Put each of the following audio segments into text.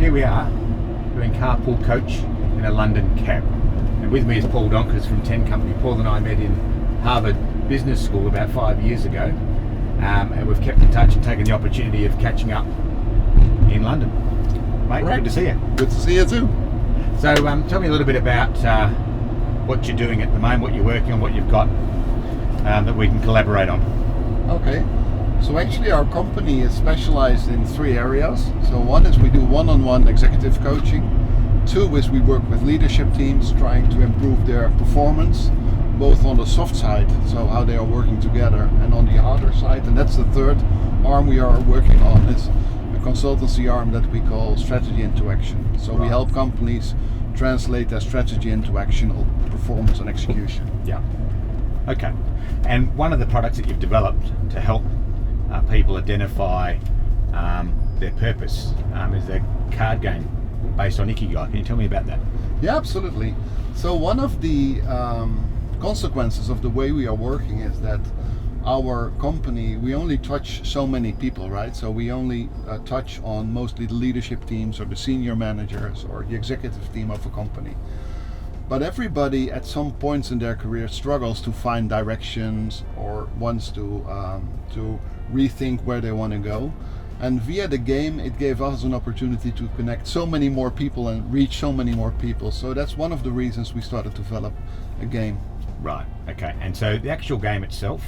here we are doing Carpool Coach in a London cab. And with me is Paul Donkers from 10 Company. Paul and I met in Harvard Business School about 5 years ago, and we've kept in touch and taken the opportunity of catching up in London. Mate, Correct. Good to see you. Good to see you too. So tell me a little bit about what you're doing at the moment, what you're working on, what you've got that we can collaborate on. Okay. So actually our company is specialized in 3 areas. So one is we do one-on-one executive coaching. 2 is we work with leadership teams trying to improve their performance, both on the soft side, so how they are working together, and on the harder side. And that's the 3rd arm we are working on. It's a consultancy arm that we call strategy into action. So we help companies translate their strategy into actionable performance and execution. Yeah. Okay. And one of the products that you've developed to help people identify their purpose is a card game based on Ikigai. Can you tell me about that? Yeah, absolutely. So one of the consequences of the way we are working is that our company, we only touch so many people, right? So we only touch on mostly the leadership teams or the senior managers or the executive team of a company. But everybody at some points in their career struggles to find directions or wants to rethink where they want to go. And via the game, it gave us an opportunity to connect so many more people and reach so many more people. So that's one of the reasons we started to develop a game. Right. Okay. And so the actual game itself,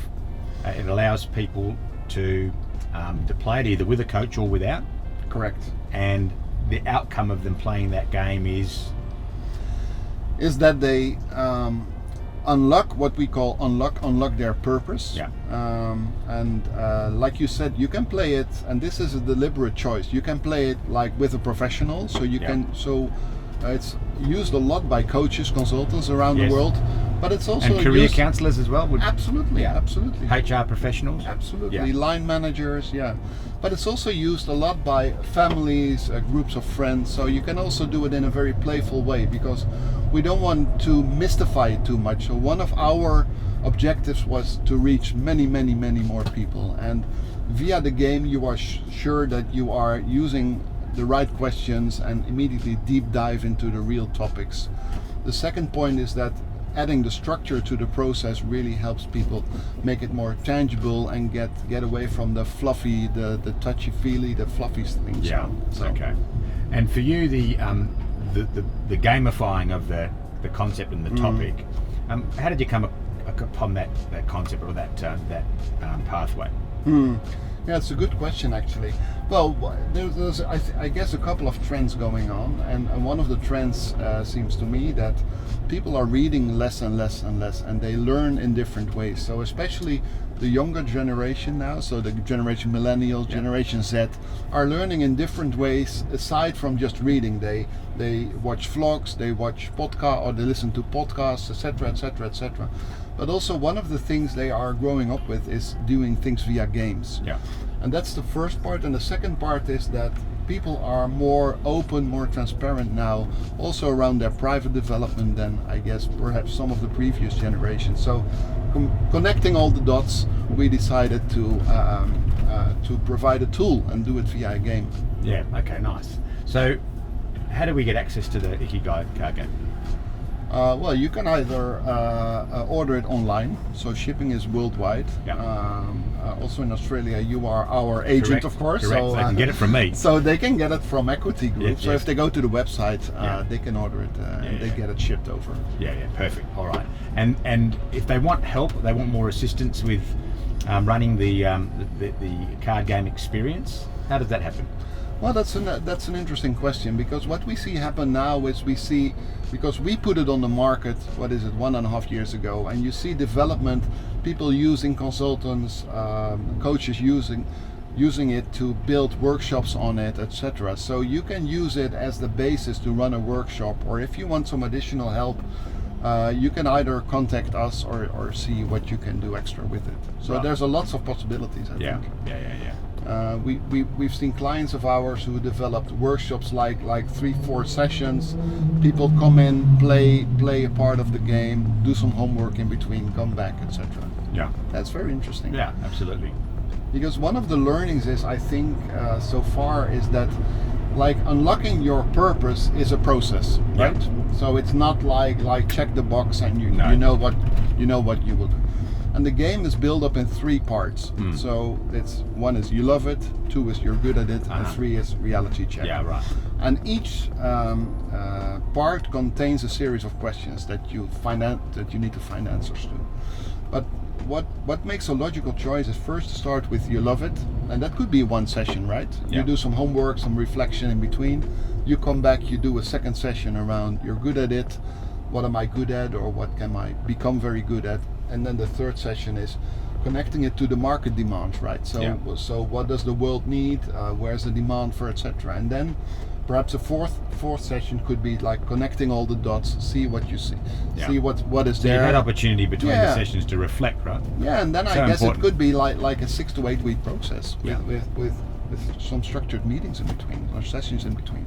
it allows people to play it either with a coach or without. Correct. And the outcome of them playing that game is that they unlock what we call unlock their purpose. Yeah. And like you said, you can play it, and this is a deliberate choice. You can play it like with a professional, so you can. So it's used a lot by coaches, consultants around the world, but it's also and career counselors as well. Absolutely. HR professionals. Absolutely, line managers. Yeah, but it's also used a lot by families, groups of friends. So you can also do it in a very playful way because we don't want to mystify it too much. So one of our objectives was to reach many more people, and via the game you are sure that you are using the right questions and immediately deep dive into the real topics. The second point is that adding the structure to the process really helps people make it more tangible and get away from the fluffy, the touchy-feely, the fluffy things. Yeah. So. Okay. And for you, the gamifying of the concept and the topic, how did you come upon that concept or that pathway? Yeah, it's a good question actually. Well, there's I guess a couple of trends going on, and one of the trends seems to me that people are reading less and less and less, and they learn in different ways. So especially the younger generation now, so the generation millennial, generation Z, are learning in different ways aside from just reading. They watch vlogs, they watch podcasts, or they listen to podcasts, etc., etc., etc. But also one of the things they are growing up with is doing things via games. Yeah. And that's the first part. And the second part is that people are more open, more transparent now, also around their private development than I guess perhaps some of the previous generations. So connecting all the dots, we decided to provide a tool and do it via a game. Yeah, okay, nice. So how do we get access to the Ikigai card game? Well, you can either order it online, so shipping is worldwide. Yeah. Also in Australia, you are our agent, Correct. of course. Correct. So they can get it from me. So they can get it from Equity Group. Yes, so yes. if they go to the website, they can order it and they get it shipped over. Yeah, perfect. All right. And if they want help, they want more assistance with running the card game experience, how does that happen? Well, that's an interesting question, because what we see happen now is because we put it on the market, 1.5 years ago, and you see development, people using consultants, coaches using it to build workshops on it, etc. So you can use it as the basis to run a workshop, or if you want some additional help, you can either contact us or see what you can do extra with it. So there's lots of possibilities, I think. Yeah. We've seen clients of ours who developed workshops like 3-4 sessions. People come in, play a part of the game, do some homework in between, come back, etc. Yeah, that's very interesting. Yeah, absolutely. Because one of the learnings is, I think, so far is that like unlocking your purpose is a process, Yeah. right? So it's not like check the box and you know what you will do. And the game is built up in 3 parts. So it's 1 is you love it, 2 is you're good at it, and 3 is reality check. Yeah, right. And each part contains a series of questions that you need to find answers to. But what makes a logical choice is first to start with you love it, and that could be 1 session, right? Yeah. You do some homework, some reflection in between. You come back, you do a second session around you're good at it, what am I good at, or what can I become very good at? And then the third session is connecting it to the market demands, right? So what does the world need? Where's the demand for, etc. And then perhaps a fourth session could be like connecting all the dots, see what you see, see what is So there. you had opportunity between the sessions to reflect, right? Yeah, and then So I guess important. it could be like a 6 to 8 week process with some structured meetings in between or sessions in between.